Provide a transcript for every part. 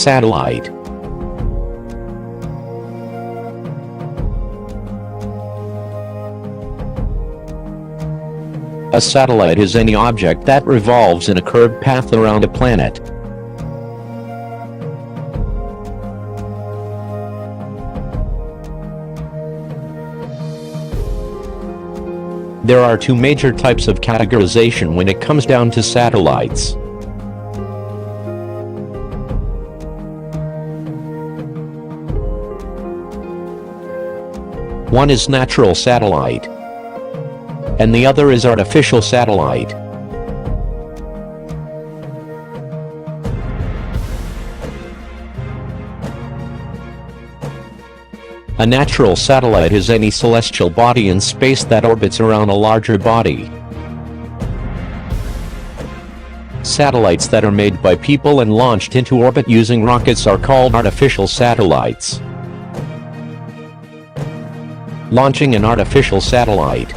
Satellite. A satellite is any object that revolves in a curved path around a planet. There are two major types of categorization when it comes down to satellites. One is natural satellite, and the other is artificial satellite. A natural satellite is any celestial body in space that orbits around a larger body. Satellites that are made by people and launched into orbit using rockets are called artificial satellites. Launching an artificial satellite.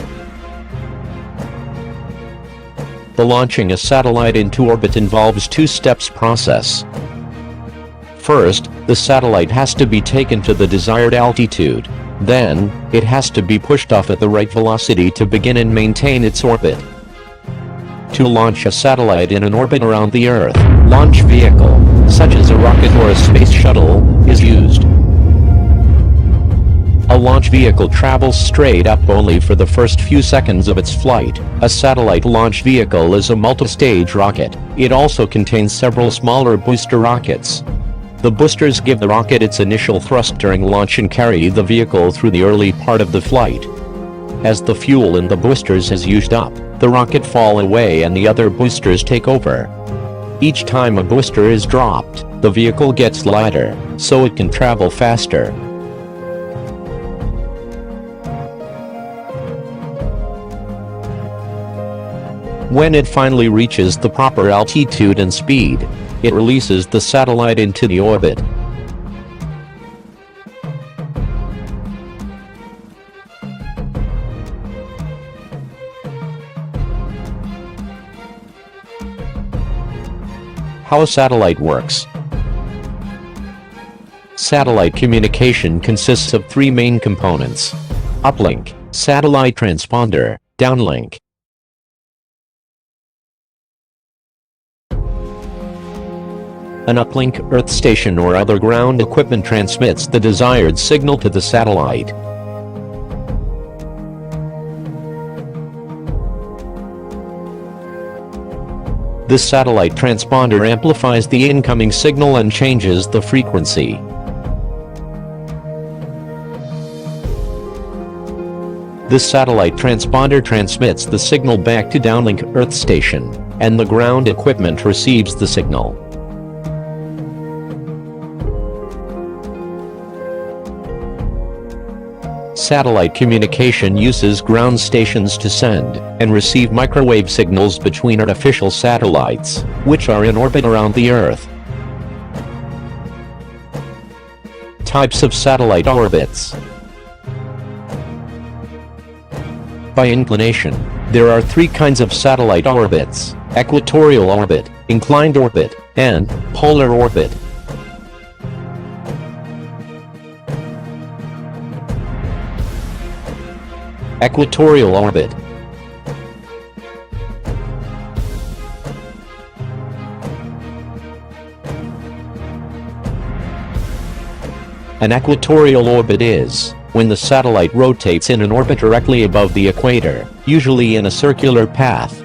The launching a satellite into orbit involves two steps process. First, the satellite has to be taken to the desired altitude. Then, it has to be pushed off at the right velocity to begin and maintain its orbit. To launch a satellite in an orbit around the Earth, launch vehicle, such as a rocket or a space shuttle, is used. A launch vehicle travels straight up only for the first few seconds of its flight. A satellite launch vehicle is a multi-stage rocket. It also contains several smaller booster rockets. The boosters give the rocket its initial thrust during launch and carry the vehicle through the early part of the flight. As the fuel in the boosters is used up, the rocket falls away and the other boosters take over. Each time a booster is dropped, the vehicle gets lighter, so it can travel faster. When it finally reaches the proper altitude and speed, it releases the satellite into the orbit. How a satellite works. Satellite communication consists of three main components: uplink, satellite transponder, downlink. An uplink Earth station or other ground equipment transmits the desired signal to the satellite. This satellite transponder amplifies the incoming signal and changes the frequency. This satellite transponder transmits the signal back to downlink Earth station, and the ground equipment receives the signal. Satellite communication uses ground stations to send and receive microwave signals between artificial satellites, which are in orbit around the Earth. Types of satellite orbits. By inclination, there are three kinds of satellite orbits: equatorial orbit, inclined orbit, and polar orbit. Equatorial orbit. An equatorial orbit is when the satellite rotates in an orbit directly above the equator, usually in a circular path.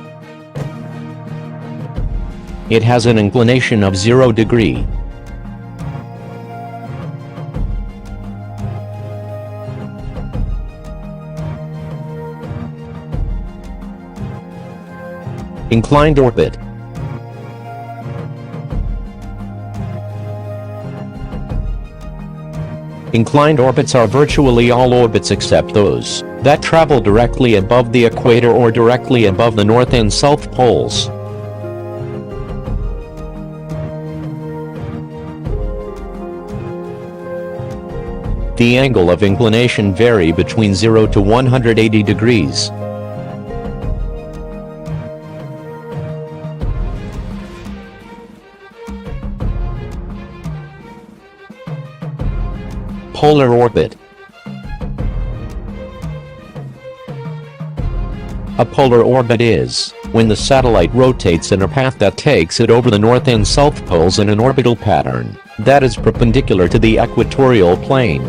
It has an inclination of 0 degree. Inclined orbit. Inclined orbits are virtually all orbits except those that travel directly above the equator or directly above the north and south poles. The angle of inclination vary between 0 to 180 degrees. Polar orbit. A polar orbit is when the satellite rotates in a path that takes it over the north and south poles in an orbital pattern that is perpendicular to the equatorial plane.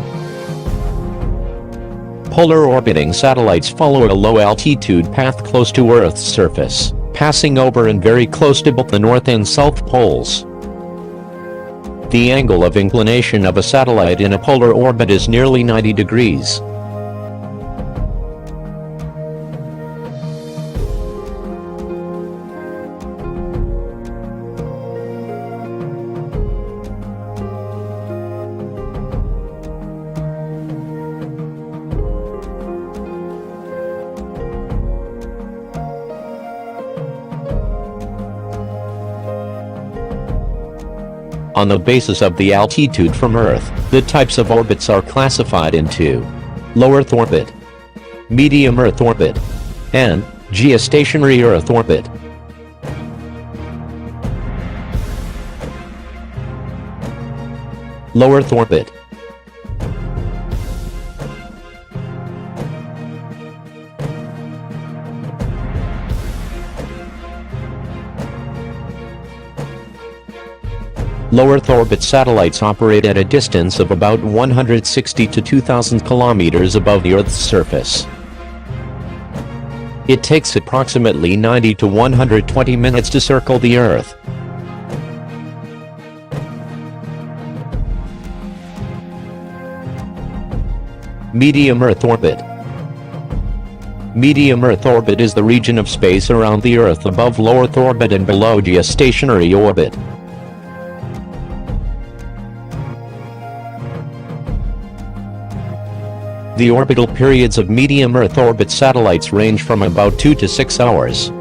Polar orbiting satellites follow a low-altitude path close to Earth's surface, passing over and very close to both the north and south poles. The angle of inclination of a satellite in a polar orbit is nearly 90 degrees. On the basis of the altitude from Earth, the types of orbits are classified into low Earth orbit, medium Earth orbit, and geostationary Earth orbit. Low Earth orbit. Low Earth orbit satellites operate at a distance of about 160 to 2,000 kilometers above the Earth's surface. It takes approximately 90 to 120 minutes to circle the Earth. Medium Earth orbit. Medium Earth orbit is the region of space around the Earth above low Earth orbit and below geostationary orbit. The orbital periods of medium Earth orbit satellites range from about 2 to 6 hours.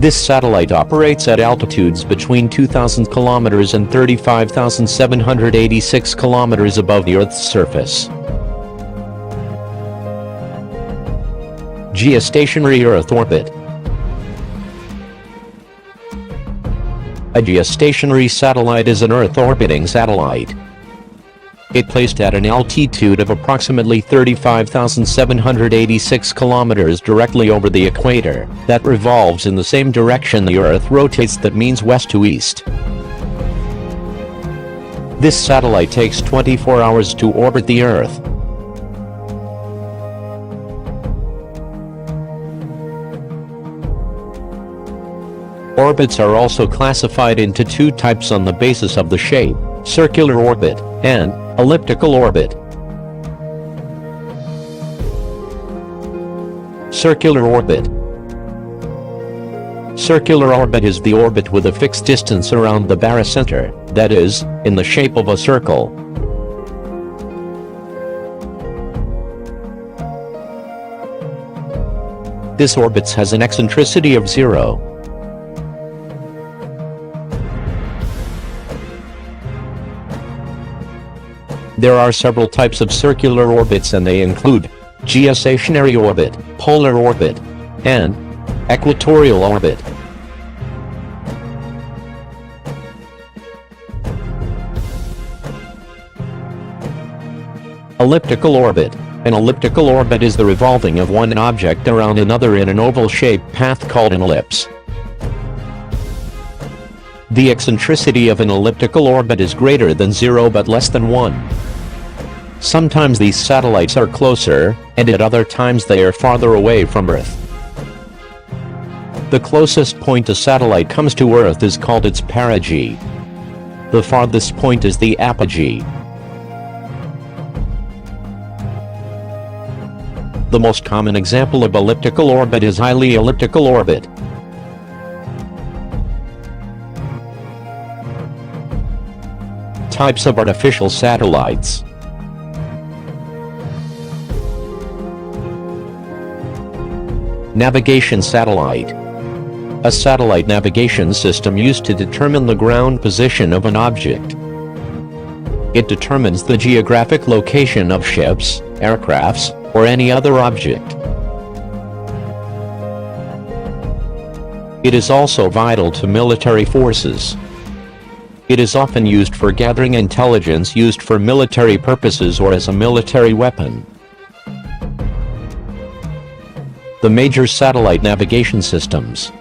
This satellite operates at altitudes between 2,000 kilometers and 35,786 kilometers above the Earth's surface. Geostationary Earth orbit. A geostationary satellite is an Earth-orbiting satellite. It placed at an altitude of approximately 35,786 kilometers directly over the equator, that revolves in the same direction the Earth rotates, that means west to east. This satellite takes 24 hours to orbit the Earth. Orbits are also classified into two types on the basis of the shape: circular orbit and elliptical orbit. Circular orbit. Circular orbit is the orbit with a fixed distance around the barycenter, that is, in the shape of a circle. This orbit has an eccentricity of 0. There are several types of circular orbits, and they include geostationary orbit, polar orbit, and equatorial orbit. Elliptical orbit. An elliptical orbit is the revolving of one object around another in an oval-shaped path called an ellipse. The eccentricity of an elliptical orbit is greater than 0 but less than 1. Sometimes these satellites are closer, and at other times they are farther away from Earth. The closest point a satellite comes to Earth is called its perigee. The farthest point is the apogee. The most common example of elliptical orbit is highly elliptical orbit. Types of artificial satellites. Navigation satellite. A satellite navigation system used to determine the ground position of an object. It determines the geographic location of ships, aircrafts, or any other object. It is also vital to military forces. It is often used for gathering intelligence used for military purposes or as a military weapon. The major satellite navigation systems.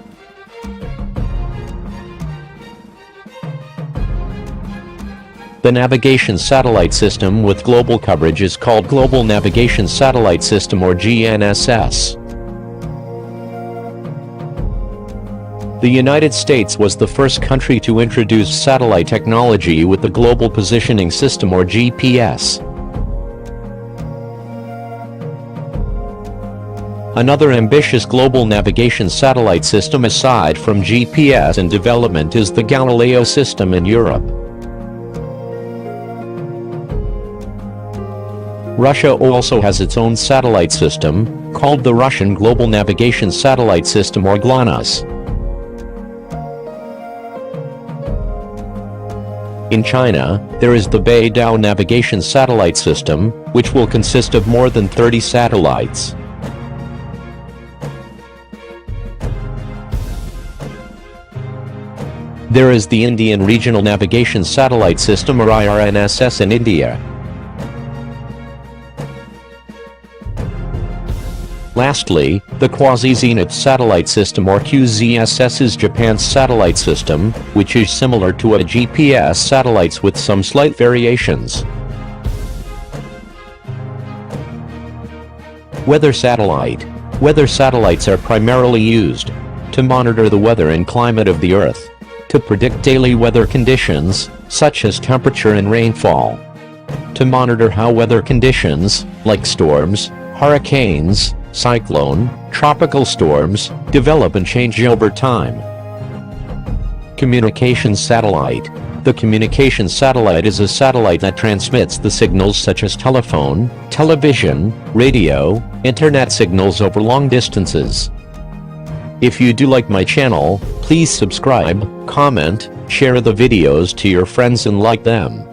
The navigation satellite system with global coverage is called Global Navigation Satellite System or GNSS. The United States was the first country to introduce satellite technology with the Global Positioning System or GPS. Another ambitious global navigation satellite system aside from GPS in development is the Galileo system in Europe. Russia also has its own satellite system, called the Russian Global Navigation Satellite System or GLONASS. In China, there is the Beidou Navigation Satellite System, which will consist of more than 30 satellites. There is the Indian Regional Navigation Satellite System or IRNSS in India. Lastly, the Quasi-Zenith Satellite System or QZSS is Japan's satellite system, which is similar to a GPS satellites with some slight variations. Weather satellite. Weather satellites are primarily used to monitor the weather and climate of the Earth, to predict daily weather conditions, such as temperature and rainfall, to monitor how weather conditions, like storms, hurricanes, cyclone, tropical storms, develop and change over time. Communications satellite. The communications satellite is a satellite that transmits the signals such as telephone, television, radio, internet signals over long distances. If you do like my channel, please subscribe, comment, share the videos to your friends and like them.